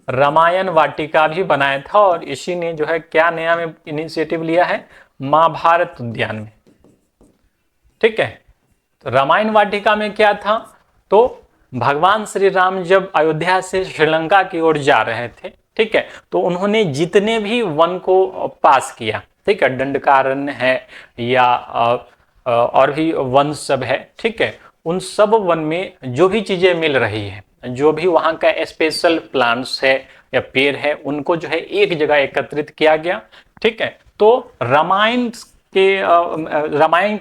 रामायण वाटिका भी बनाया था, और इसी ने जो है क्या नया में इनिशिएटिव लिया है? महाभारत उद्यान में। ठीक है, तो रामायण वाटिका में क्या था? तो भगवान श्री राम जब अयोध्या से श्रीलंका की ओर जा रहे थे, ठीक है, तो उन्होंने जितने भी वन को पास किया, ठीक है, दंडकारण्य है या और भी वन सब है, ठीक है, उन सब वन में जो भी चीजें मिल रही है, जो भी वहां का स्पेशल प्लांट्स है या पेड़ है, उनको जो है एक जगह एकत्रित किया गया। ठीक है, तो रामायण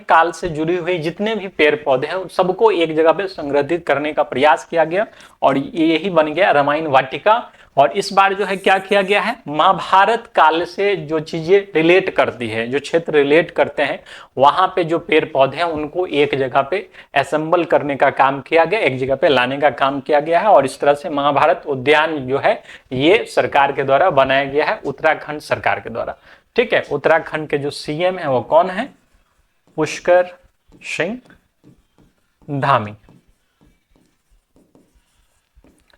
काल से जुड़ी हुई जितने भी पेड़ पौधे हैं उन सबको एक जगह पे संग्रहित करने का प्रयास किया गया, और यही बन गया रामायण वाटिका। और इस बार जो है क्या किया गया है? महाभारत काल से जो चीजें रिलेट करती है, जो क्षेत्र रिलेट करते हैं, वहां पे जो पेड़ पौधे हैं उनको एक जगह पे असेंबल करने का काम किया गया, एक जगह पे लाने का काम किया गया है। और इस तरह से महाभारत उद्यान जो है ये सरकार के द्वारा बनाया गया है, उत्तराखंड सरकार के द्वारा। ठीक है, उत्तराखंड के जो सीएम है वो कौन है? पुष्कर सिंह धामी।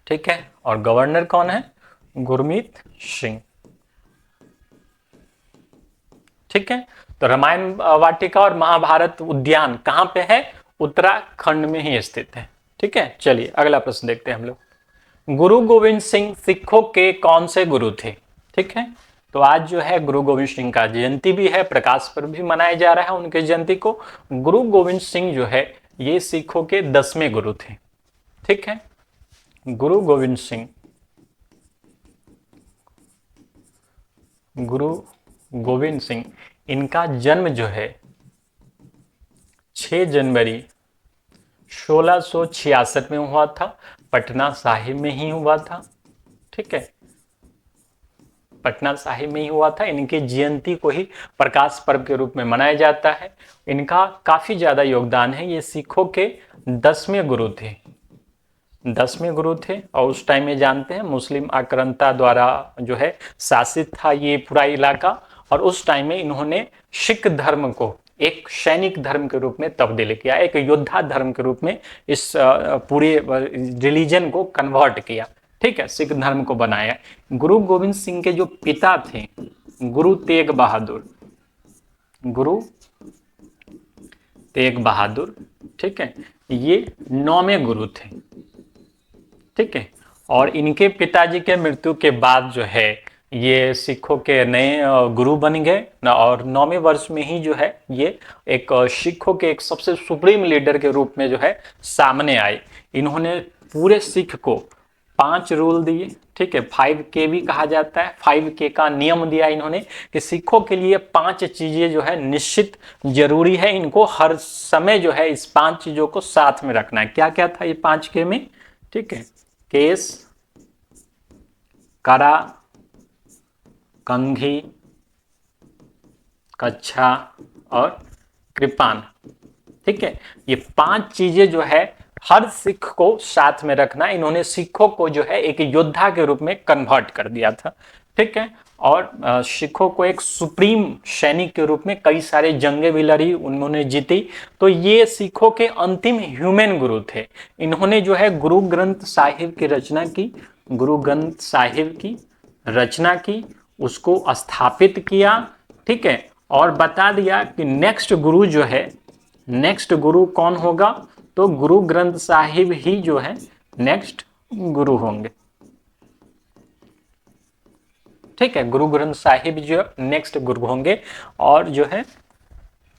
ठीक है, और गवर्नर कौन है? गुरमीत सिंह। ठीक है, तो रामायण वाटिका और महाभारत उद्यान कहां पे है? उत्तराखंड में ही स्थित है। ठीक है, चलिए अगला प्रश्न देखते हैं हम लोग। गुरु गोविंद सिंह सिखों के कौन से गुरु थे? ठीक है, तो आज जो है गुरु गोविंद सिंह का जयंती भी है, प्रकाश पर्व भी मनाया जा रहा है उनके जयंती को। गुरु गोविंद सिंह जो है ये सिखों के 10वें गुरु थे। ठीक है, गुरु गोविंद सिंह, गुरु गोविंद सिंह, इनका जन्म जो है 6 जनवरी 1666 में हुआ था, पटना साहिब में ही हुआ था। ठीक है, पटना साहिब में ही हुआ था। इनकी जयंती को ही प्रकाश पर्व के रूप में मनाया जाता है। इनका काफी ज्यादा योगदान है, ये सिखों के 10वें गुरु थे, 10वें गुरु थे। और उस टाइम में जानते हैं मुस्लिम आक्रांता द्वारा जो है शासित था ये पूरा इलाका, और उस टाइम में इन्होंने सिख धर्म को एक सैनिक धर्म के रूप में तब्दील किया, एक योद्धा धर्म के रूप में इस पूरे रिलीजन को कन्वर्ट किया। ठीक है, सिख धर्म को बनाया। गुरु गोविंद सिंह के जो पिता थे गुरु तेग बहादुर, गुरु तेग बहादुर, ठीक है, ये 9वें गुरु थे। ठीक है, और इनके पिताजी के मृत्यु के बाद जो है ये सिखों के नए गुरु बन गए, और 9वें वर्ष में ही जो है ये एक सिखों के एक सबसे सुप्रीम लीडर के रूप में जो है सामने आए। इन्होंने पूरे सिख को 5 रूल दिए। ठीक है, 5K भी कहा जाता है, 5K का नियम दिया इन्होंने कि सिखों के लिए 5 चीजें जो है निश्चित जरूरी है, इनको हर समय जो है इस 5 चीजों को साथ में रखना है। क्या क्या था ये 5K में? ठीक है, केस, करा, कंघी, कच्छा और कृपान। ठीक है, ये 5 चीजें जो है हर सिख को साथ में रखना। इन्होंने सिखों को जो है एक योद्धा के रूप में कन्वर्ट कर दिया था। ठीक है, और सिखों को एक सुप्रीम सैनिक के रूप में कई सारे जंगें भी लड़ी, उन्होंने जीती। तो ये सिखों के अंतिम ह्यूमन गुरु थे। इन्होंने जो है गुरु ग्रंथ साहिब की रचना की, गुरु ग्रंथ साहिब की रचना की। उसको स्थापित किया, ठीक है, और बता दिया कि नेक्स्ट गुरु जो है, नेक्स्ट गुरु कौन होगा, तो गुरु ग्रंथ साहिब ही जो है नेक्स्ट गुरु होंगे, ठीक है, गुरु ग्रंथ साहिब जो नेक्स्ट गुरु होंगे। और जो है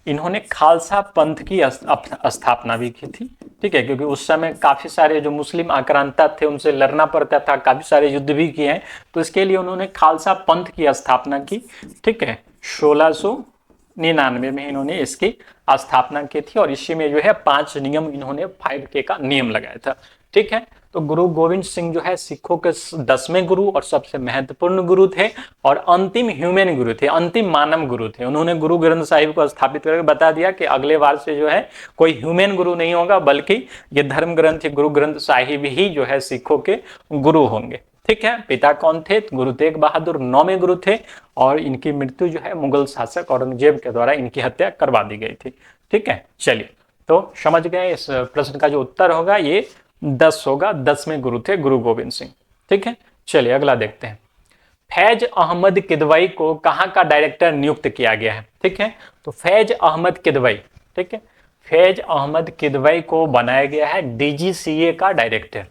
इन्होंने खालसा पंथ की स्थापना भी की थी, ठीक है, क्योंकि उस समय काफी सारे जो मुस्लिम आक्रांता थे उनसे लड़ना पड़ता था, काफी सारे युद्ध भी किए हैं, तो इसके लिए उन्होंने खालसा पंथ की स्थापना की, ठीक है, 1699 में इन्होंने इसकी स्थापना की थी। और इसी में जो है 5 नियम इन्होंने 5K का नियम लगाया था, ठीक है। तो गुरु गोविंद सिंह जो है सिखों के 10वें गुरु और सबसे महत्वपूर्ण गुरु थे, और अंतिम ह्यूमन गुरु थे, अंतिम मानव गुरु थे। उन्होंने गुरु ग्रंथ साहिब को स्थापित करके बता दिया कि अगले बार से जो है कोई ह्यूमन गुरु नहीं होगा, बल्कि ये धर्म ग्रंथ गुरु ग्रंथ साहिब ही जो है सिखों के गुरु होंगे, ठीक है। पिता कौन थे, गुरु तेग बहादुर 9वें गुरु थे, और इनकी मृत्यु जो है मुगल शासक औरंगजेब के द्वारा इनकी हत्या करवा दी गई थी, ठीक है। चलिए, तो समझ गए, इस प्रश्न का जो उत्तर होगा ये 10 होगा, 10वें गुरु थे गुरु गोविंद सिंह, ठीक है। चलिए अगला देखते हैं। फैज अहमद किदवई को कहाँ का डायरेक्टर नियुक्त किया गया है, ठीक है। तो फैज अहमद किदवई, ठीक है, फैज अहमद किदवई को बनाया गया है DGCA का डायरेक्टर,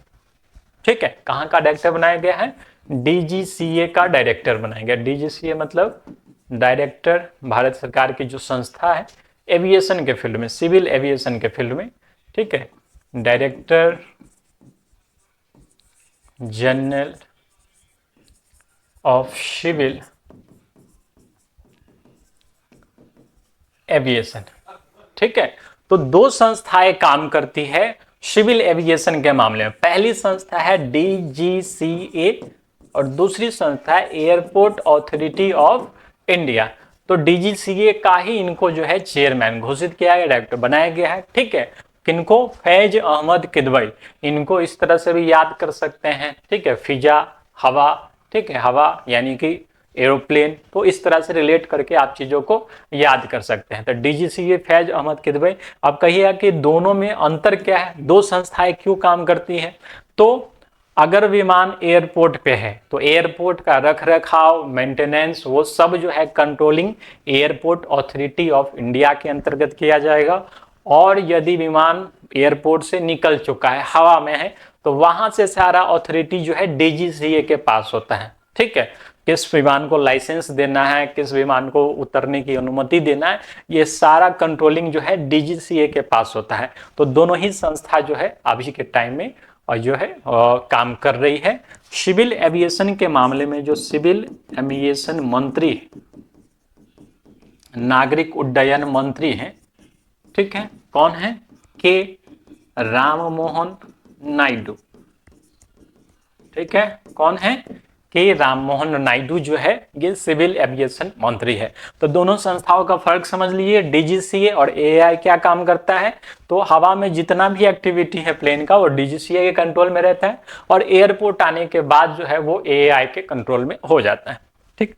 ठीक है। कहाँ का डायरेक्टर बनाया गया है, DGCA का डायरेक्टर बनाया गया। DGCA मतलब डायरेक्टर भारत सरकार की जो संस्था है एविएशन के फील्ड में, सिविल एविएशन के फील्ड में, ठीक है, director general of civil aviation, ठीक है। तो 2 संस्थाएं काम करती है सिविल एविएशन के मामले में। पहली संस्था है DGCA और दूसरी संस्था है एयरपोर्ट अथॉरिटी ऑफ इंडिया। तो DGCA का ही इनको जो है चेयरमैन घोषित किया गया, डायरेक्टर बनाया गया है, ठीक है। किनको, फैज अहमद किदवई। इनको इस तरह से भी याद कर सकते हैं, ठीक है, फिजा हवा, ठीक है, हवा यानी कि एरोप्लेन, तो इस तरह से रिलेट करके आप चीजों को याद कर सकते हैं। तो DGCA फैज अहमद किदवई। अब कहिए कि दोनों में अंतर क्या है, 2 संस्थाएं क्यों काम करती हैं। तो अगर विमान एयरपोर्ट पे है तो एयरपोर्ट का रख रखाव, मेंटेनेंस, वो सब जो है controlling airport authority of India के अंतर्गत किया जाएगा। और यदि विमान एयरपोर्ट से निकल चुका है, हवा में है, तो वहां से सारा अथॉरिटी जो है DGCA के पास होता है, ठीक है। किस विमान को लाइसेंस देना है, किस विमान को उतरने की अनुमति देना है, ये सारा कंट्रोलिंग जो है DGCA के पास होता है। तो दोनों ही संस्था जो है अभी के टाइम में और जो है काम कर रही है। सिविल एविएशन के मामले में जो सिविल एविएशन मंत्री, नागरिक उड्डयन मंत्री हैं, ठीक है, कौन है, के राम मोहन नायडू, ठीक है, कौन है, के राम मोहन नायडू जो है ये सिविल एविएशन मंत्री है। तो दोनों संस्थाओं का फर्क समझ लीजिए। DGCA और AI क्या काम करता है, तो हवा में जितना भी एक्टिविटी है प्लेन का वो DGCA के कंट्रोल में रहता है, और एयरपोर्ट आने के बाद जो है वो AI के कंट्रोल में हो जाता है, ठीक।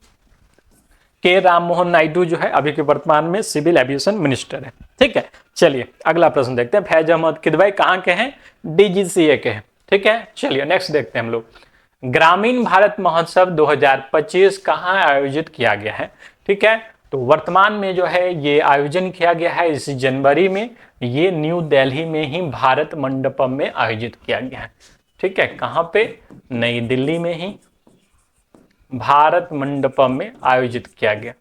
के राम मोहन नायडू जो है अभी के वर्तमान में सिविल एविएशन मिनिस्टर है, ठीक है। चलिए अगला प्रश्न देखते हैं। फैज अहमद किदवई कहाँ के हैं, DGCA के हैं, ठीक है। चलिए नेक्स्ट देखते हैं हम लोग। ग्रामीण भारत महोत्सव 2025 कहाँ आयोजित किया गया है, ठीक है। तो वर्तमान में जो है ये आयोजन किया गया है इस जनवरी में, ये न्यू दिल्ली में ही भारत मंडपम में आयोजित किया गया है, ठीक है। कहाँ पे, नई दिल्ली में ही भारत मंडपम में आयोजित किया गया,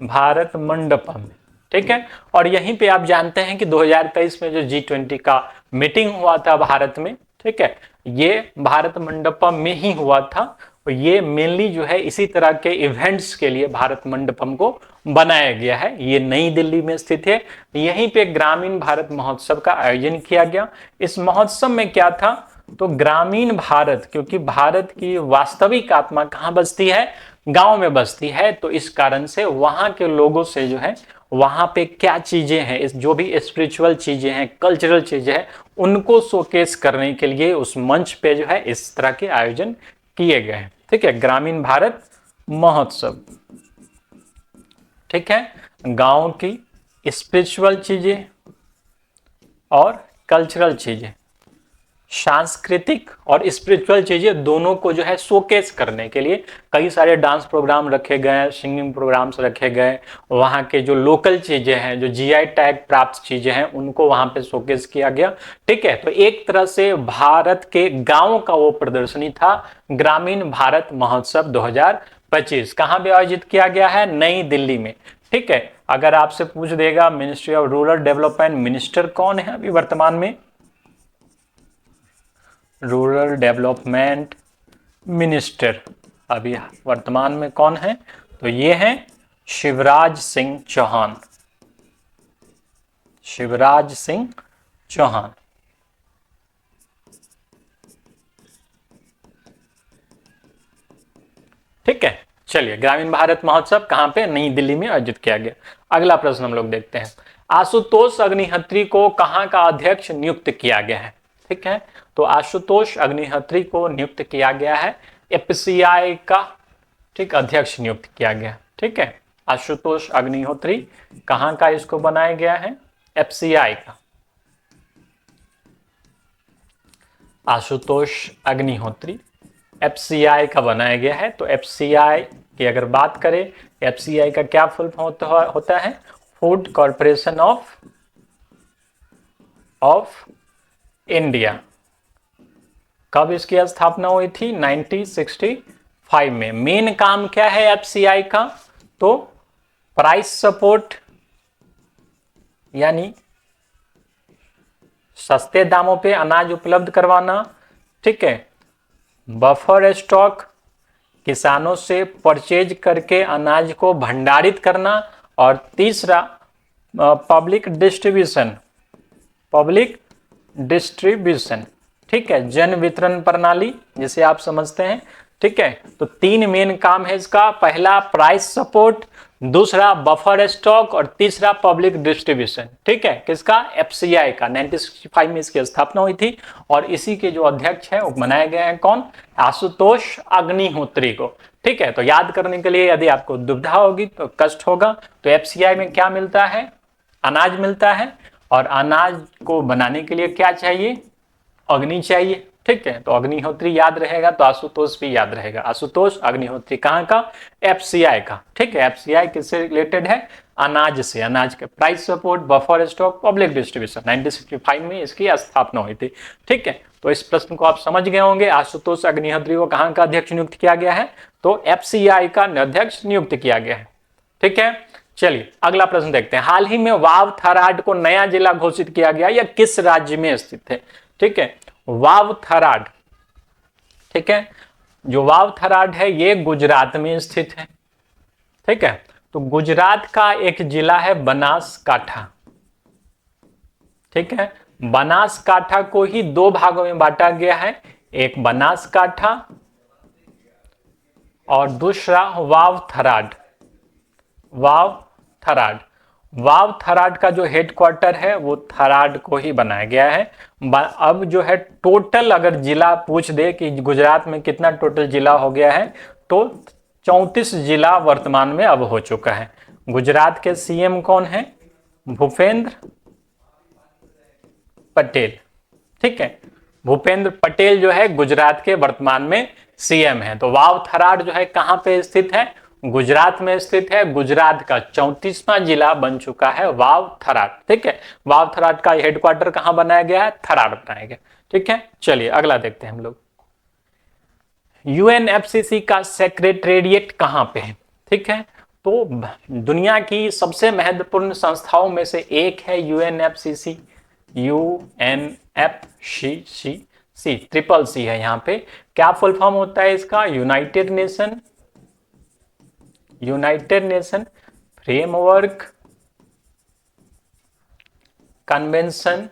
भारत मंडपम में, ठीक है। और यहीं पे आप जानते हैं कि 2023 में जो G20 का मीटिंग हुआ था भारत में, ठीक है, ये भारत मंडपम में ही हुआ था। और ये मेनली जो है इसी तरह के इवेंट्स के लिए भारत मंडपम को बनाया गया है। ये नई दिल्ली में स्थित है। यहीं पे ग्रामीण भारत महोत्सव का आयोजन किया गया। इस महोत्सव में क्या था, तो ग्रामीण भारत, क्योंकि भारत की वास्तविक आत्मा कहाँ बसती है, गांव में बसती है, तो इस कारण से वहां के लोगों से जो है वहां पे क्या चीजें हैं, इस जो भी स्पिरिचुअल चीजें हैं, कल्चरल चीजें हैं, उनको शोकेस करने के लिए उस मंच पे जो है इस तरह के आयोजन किए गए हैं, ठीक है। ग्रामीण भारत महोत्सव, ठीक है, गांव की स्पिरिचुअल चीजें और कल्चरल चीजें सांस्कृतिक और स्पिरिचुअल चीजें दोनों को जो है शोकेस करने के लिए कई सारे डांस प्रोग्राम रखे गए, सिंगिंग प्रोग्राम्स रखे गए। वहाँ के जो लोकल चीजें हैं, जो जीआई टैग प्राप्त चीजें हैं, उनको वहाँ पे शोकेस किया गया। ठीक है, तो एक तरह से भारत के गाँव का वो प्रदर्शनी था। ग्रामीण भारत महोत्सव 2025 कहाँ पे आयोजित किया गया है? नई दिल्ली में। ठीक है, अगर आपसे पूछ देगा ministry of rural development minister कौन है अभी वर्तमान में, रूरल डेवलपमेंट मिनिस्टर अभी वर्तमान में कौन है? तो ये हैं शिवराज सिंह चौहान। शिवराज सिंह चौहान। ठीक है, चलिए, ग्रामीण भारत महोत्सव कहां पे? नई दिल्ली में आयोजित किया गया। अगला प्रश्न हम लोग देखते हैं, आशुतोष अग्निहोत्री को कहां का अध्यक्ष नियुक्त किया गया है? ठीक है, तो आशुतोष अग्निहोत्री को नियुक्त किया गया है एफसीआई का, ठीक, अध्यक्ष नियुक्त किया गया। ठीक है, आशुतोष अग्निहोत्री कहां का इसको बनाया गया है? एफसीआई का। आशुतोष अग्निहोत्री एफसीआई का बनाया गया है। तो एफसीआई की अगर बात करें, एफसीआई का क्या फुल फॉर्म होता है? Food corporation of India. कब इसकी स्थापना हुई थी? 1965 में। मेन काम क्या है एफसीआई का? तो प्राइस सपोर्ट, यानी सस्ते दामों पे अनाज उपलब्ध करवाना। ठीक है, बफर स्टॉक, किसानों से परचेज करके अनाज को भंडारित करना। और तीसरा पब्लिक डिस्ट्रीब्यूशन। ठीक है, जन वितरण प्रणाली जिसे आप समझते हैं। ठीक है, तो 3 मेन काम है इसका, पहला प्राइस सपोर्ट, दूसरा बफर स्टॉक और तीसरा पब्लिक डिस्ट्रीब्यूशन। ठीक है, किसका? एफसीआई का। 1965 में इसकी स्थापना हुई थी और इसी के जो अध्यक्ष हैं वो बनाए गए हैं कौन? आशुतोष अग्निहोत्री को। ठीक है, तो याद करने के लिए यदि आपको दुविधा होगी तो कष्ट होगा, तो एफसीआई में क्या मिलता है? अनाज मिलता है, और अनाज को बनाने के लिए क्या चाहिए? अग्नि चाहिए। ठीक है, तो अग्निहोत्री याद रहेगा तो आशुतोष भी याद रहेगा। आशुतोष अग्निहोत्री कहाँ का? एफसीआई का। ठीक है, एफसीआई किससे रिलेटेड है? अनाज से। अनाज के price support, buffer stock, public distribution. 1965 में इसकी स्थापना हुई थी। ठीक है, तो इस प्रश्न को आप समझ गए होंगे। आशुतोष अग्निहोत्री को कहाँ का अध्यक्ष नियुक्त किया गया है? तो एफसीआई का अध्यक्ष नियुक्त किया गया है। ठीक है, चलिए अगला प्रश्न देखते हैं। हाल ही में वाव थराद को नया जिला घोषित किया गया, यह किस राज्य में स्थित है? ठीक है, वाव थराद, ठीक है, जो वाव थराद है ये गुजरात में स्थित है। ठीक है, तो गुजरात का एक जिला है बनासकाठा। ठीक है, बनासकाठा को ही 2 भागों में बांटा गया है, एक बनासकाठा और दूसरा वाव थराद। वाव थराद, वाव थराद का जो हेडक्वार्टर है वो थराद को ही बनाया गया है। अब जो है टोटल अगर जिला पूछ दे कि गुजरात में कितना टोटल जिला हो गया है, तो 34 जिला वर्तमान में अब हो चुका है। गुजरात के सीएम कौन है? भूपेंद्र पटेल। ठीक है, भूपेंद्र पटेल जो है गुजरात के वर्तमान में सीएम है। तो वाव थराद जो है कहां पे स्थित है? गुजरात में स्थित है। गुजरात का 34वां जिला बन चुका है वाव थराद। ठीक है, वाव थराद का हेडक्वार्टर कहां बनाया गया है? थराद बनाया गया। ठीक है, चलिए अगला देखते हैं हम लोग। यूएनएफसीसी का सेक्रेटेरिएट कहां पे है? ठीक है, तो दुनिया की सबसे महत्वपूर्ण संस्थाओं में से एक है यूएनएफसीसी। यूएनएफसीसी, ट्रिपल सी है यहाँ पे। क्या फुल फॉर्म होता है इसका? United nation framework convention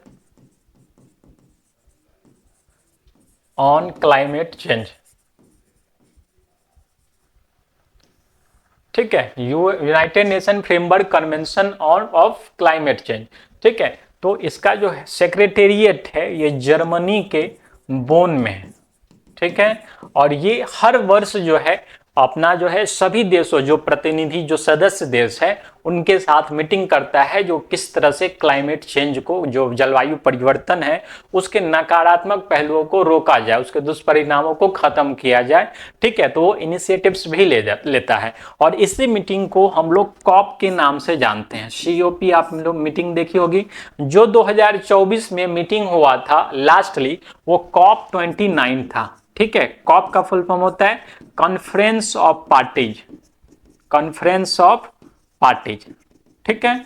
on climate change. ठीक है, United nation framework convention of climate change. ठीक है, तो इसका जो सेक्रेटेरिएट है ये जर्मनी के बोन में है। ठीक है, और ये हर वर्ष जो है अपना जो है सभी देशों जो प्रतिनिधि जो सदस्य देश है उनके साथ मीटिंग करता है, जो किस तरह से क्लाइमेट चेंज को, जो जलवायु परिवर्तन है उसके नकारात्मक पहलुओं को रोका जाए, उसके दुष्परिणामों को खत्म किया जाए। ठीक है, तो वो इनिशिएटिव्स भी लेता है और इसी मीटिंग को हम लोग कॉप के नाम से जानते हैं। COP आप लोग मीटिंग देखी होगी, जो 2024 में मीटिंग हुआ था लास्टली, वो COP29 था। ठीक है, कॉप का फुल फॉर्म होता है conference of parties, conference of parties. ठीक है,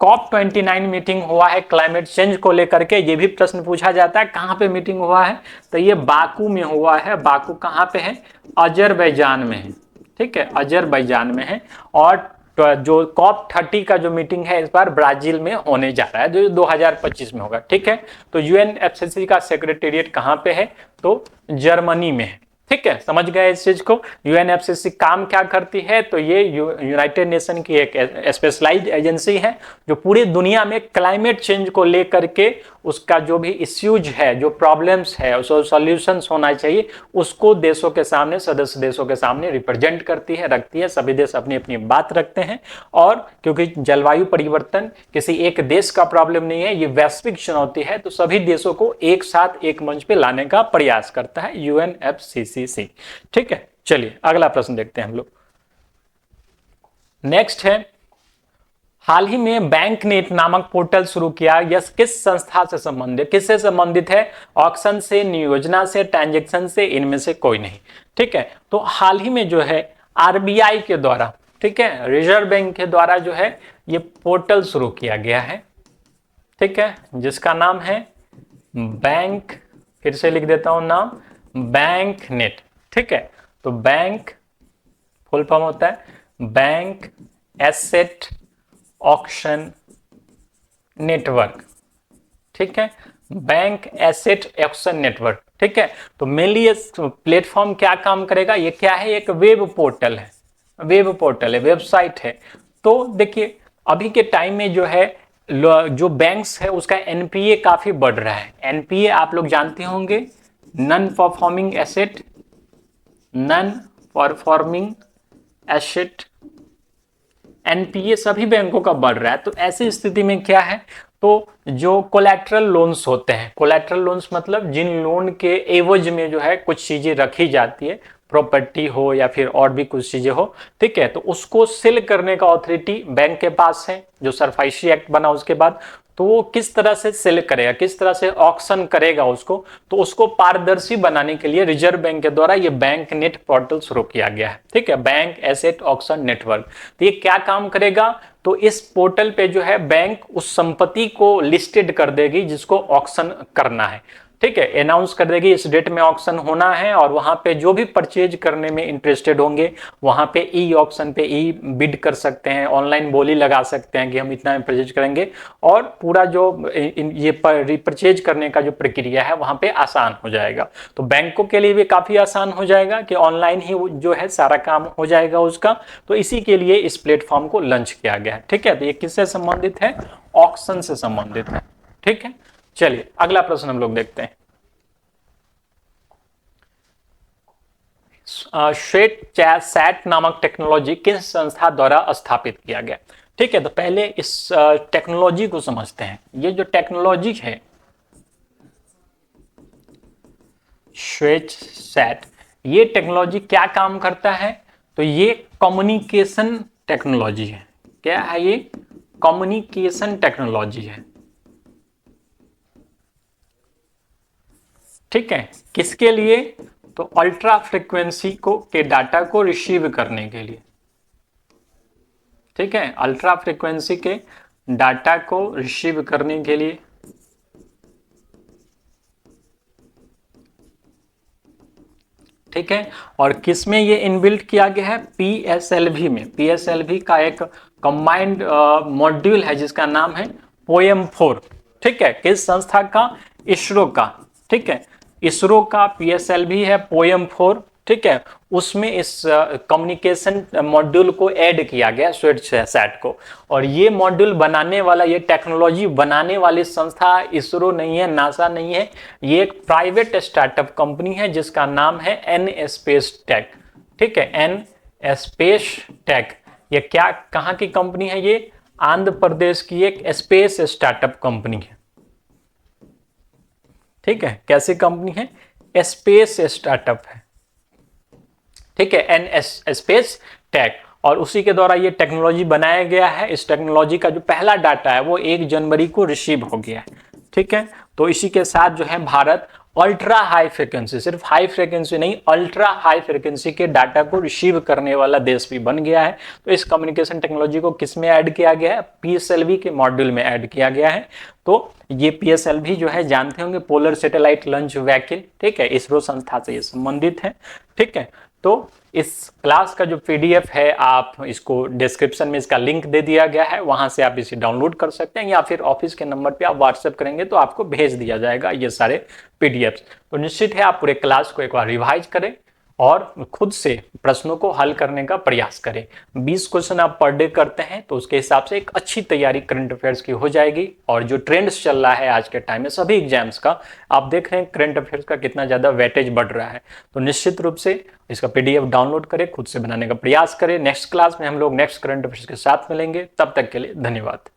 COP29 मीटिंग हुआ है क्लाइमेट चेंज को लेकर के। ये भी प्रश्न पूछा जाता है कहां पे मीटिंग हुआ है, तो ये बाकू में हुआ है। बाकू कहां पे है, अजरबैजान में है। ठीक है, अजरबैजान में है। और जो COP30 का जो मीटिंग है इस बार ब्राजील में होने जा रहा है, जो 2025 में होगा। ठीक है, तो UNFCCC का सेक्रेटेरिएट कहां पे है, तो जर्मनी में है। ठीक है, समझ गए इस चीज को। UNFCCC काम क्या करती है, तो ये यूनाइटेड नेशन की एक स्पेशलाइज्ड एजेंसी है जो पूरी दुनिया में क्लाइमेट चेंज को लेकर के उसका जो भी इश्यूज है, जो प्रॉब्लम्स है, उसको सॉल्यूशंस होना चाहिए, उसको देशों के सामने, सदस्य देशों के सामने रिप्रेजेंट करती है, रखती है। सभी देश अपनी अपनी बात रखते हैं। और क्योंकि जलवायु परिवर्तन किसी एक देश का प्रॉब्लम नहीं है, ये वैश्विक चुनौती है, तो सभी देशों को एक साथ एक मंच पे लाने का प्रयास करता है UNFCCC। ठीक है, चलिए अगला प्रश्न देखते हैं हम लोग। नेक्स्ट है, हाल ही में बैंक नेट नामक पोर्टल शुरू किया, यह किस संस्था से संबंधित, किससे संबंधित है, ऑक्शन से, नियोजना से, ट्रांजैक्शन से, इनमें से कोई नहीं। ठीक है, तो हाल ही में जो है RBI के द्वारा, ठीक है, रिजर्व बैंक के द्वारा जो है ये पोर्टल शुरू किया गया है। ठीक है, जिसका नाम है बैंक, फिर से लिख देता हूं नाम, बैंक नेट। ठीक है, तो बैंक फुल फॉर्म होता है बैंक एसेट ऑक्शन नेटवर्क। ठीक है, बैंक एसेट ऑक्शन नेटवर्क। ठीक है, तो मेनली ये प्लेटफॉर्म क्या काम करेगा, ये क्या है, एक वेब पोर्टल है, वेब पोर्टल है, वेबसाइट है। तो देखिए अभी के टाइम में जो है जो बैंक्स है उसका NPA काफी बढ़ रहा है। NPA आप लोग जानते होंगे, non performing asset, non performing asset, NPA सभी बैंकों का बढ़ रहा है। तो ऐसी स्थिति में क्या है, तो जो कोलैटरल लोन्स होते हैं, कोलैटरल लोन्स मतलब जिन लोन के एवज में जो है कुछ चीजें रखी जाती है, प्रॉपर्टी हो या फिर और भी कुछ चीजें हो। ठीक है, तो उसको सेल करने का अथॉरिटी बैंक के पास है, जो सरफाइशी एक्ट बना उसके बाद। तो वो किस तरह से सेल करेगा, किस तरह से ऑक्शन करेगा उसको, तो उसको पारदर्शी बनाने के लिए रिजर्व बैंक के द्वारा ये बैंक नेट पोर्टल शुरू किया गया है। ठीक है, बैंक एसेट ऑक्शन नेटवर्क। तो ये क्या काम करेगा, तो इस पोर्टल पे जो है बैंक उस संपत्ति को लिस्टेड कर देगी जिसको ऑक्शन करना है। ठीक है, अनाउंस कर देगी इस डेट में ऑक्शन होना है, और वहां पे जो भी परचेज करने में इंटरेस्टेड होंगे वहां पे ई ऑक्शन पे ई बिड कर सकते हैं, ऑनलाइन बोली लगा सकते हैं कि हम इतना में परचेज करेंगे, और पूरा जो ये परचेज करने का जो प्रक्रिया है वहां पे आसान हो जाएगा। तो बैंकों के लिए भी काफी आसान हो जाएगा कि ऑनलाइन ही जो है सारा काम हो जाएगा उसका। तो इसी के लिए इस प्लेटफॉर्म को लॉन्च किया गया है। ठीक है, तो ये किससे संबंधित है, ऑक्शन से संबंधित है। ठीक है, चलिए अगला प्रश्न हम लोग देखते हैं। स्वेट सैट नामक टेक्नोलॉजी किस संस्था द्वारा स्थापित किया गया। ठीक है, तो पहले इस टेक्नोलॉजी को समझते हैं। ये जो टेक्नोलॉजी है स्वेट सैट, ये टेक्नोलॉजी क्या काम करता है, तो ये कम्युनिकेशन टेक्नोलॉजी है। क्या है ये, कम्युनिकेशन टेक्नोलॉजी है। ठीक है, किसके लिए, तो अल्ट्रा फ्रीक्वेंसी को के डाटा को रिसीव करने के लिए। ठीक है, अल्ट्रा फ्रीक्वेंसी के डाटा को रिसीव करने के लिए। ठीक है, और किस में ये इनबिल्ट किया गया है, PSLV में। PSLV का एक कंबाइंड मॉड्यूल है जिसका नाम है POEM4। ठीक है, किस संस्था का, इसरो का। ठीक है, इसरो का PSLV है POEM4। ठीक है, उसमें इस कम्युनिकेशन मॉड्यूल को ऐड किया गया, स्वेट सैट को। और ये मॉड्यूल बनाने वाला, ये टेक्नोलॉजी बनाने वाली संस्था इसरो नहीं है, नासा नहीं है, ये एक प्राइवेट स्टार्टअप कंपनी है जिसका नाम है N स्पेस टेक। ठीक है, एन स्पेस टेक, ये क्या कहाँ की कंपनी है? ये आंध्र प्रदेश की एक स्पेस स्टार्टअप कंपनी है। ठीक है, कैसी कंपनी है? स्पेस स्टार्टअप है। ठीक है, एन स्पेस टेक, और उसी के द्वारा ये टेक्नोलॉजी बनाया गया है। इस टेक्नोलॉजी का जो पहला डाटा है वो 1 जनवरी को रिसीव हो गया है। ठीक है, तो इसी के साथ जो है भारत अल्ट्रा हाई फ्रिक्वेंसी, सिर्फ हाई फ्रिक्वेंसी नहीं, अल्ट्रा हाई फ्रिक्वेंसी के डाटा को रिसीव करने वाला देश भी बन गया है। तो इस कम्युनिकेशन टेक्नोलॉजी को किस में ऐड किया गया है? पीएसएलवी के मॉड्यूल में ऐड किया गया है। तो ये पीएसएलवी जो है जानते होंगे, पोलर सैटेलाइट लॉन्च व्हीकल। ठीक है, इसरो संस्था से ये संबंधित है। ठीक है, तो इस क्लास का जो पीडीएफ है, आप इसको डिस्क्रिप्शन में इसका लिंक दे दिया गया है, वहां से आप इसे डाउनलोड कर सकते हैं, या फिर ऑफिस के नंबर पे आप व्हाट्सएप करेंगे तो आपको भेज दिया जाएगा ये सारे पीडीएफ। तो निश्चित है आप पूरे क्लास को एक बार रिवाइज करें और खुद से प्रश्नों को हल करने का प्रयास करें। 20 क्वेश्चन आप पर डे करते हैं तो उसके हिसाब से एक अच्छी तैयारी करंट अफेयर्स की हो जाएगी। और जो ट्रेंड्स चल रहा है आज के टाइम में सभी एग्जाम्स का, आप देख रहे हैं करंट अफेयर्स का कितना ज्यादा वेटेज बढ़ रहा है। तो निश्चित रूप से इसका पीडीएफ डाउनलोड करें, खुद से बनाने का प्रयास करें। नेक्स्ट क्लास में हम लोग नेक्स्ट करंट अफेयर्स के साथ मिलेंगे, तब तक के लिए धन्यवाद।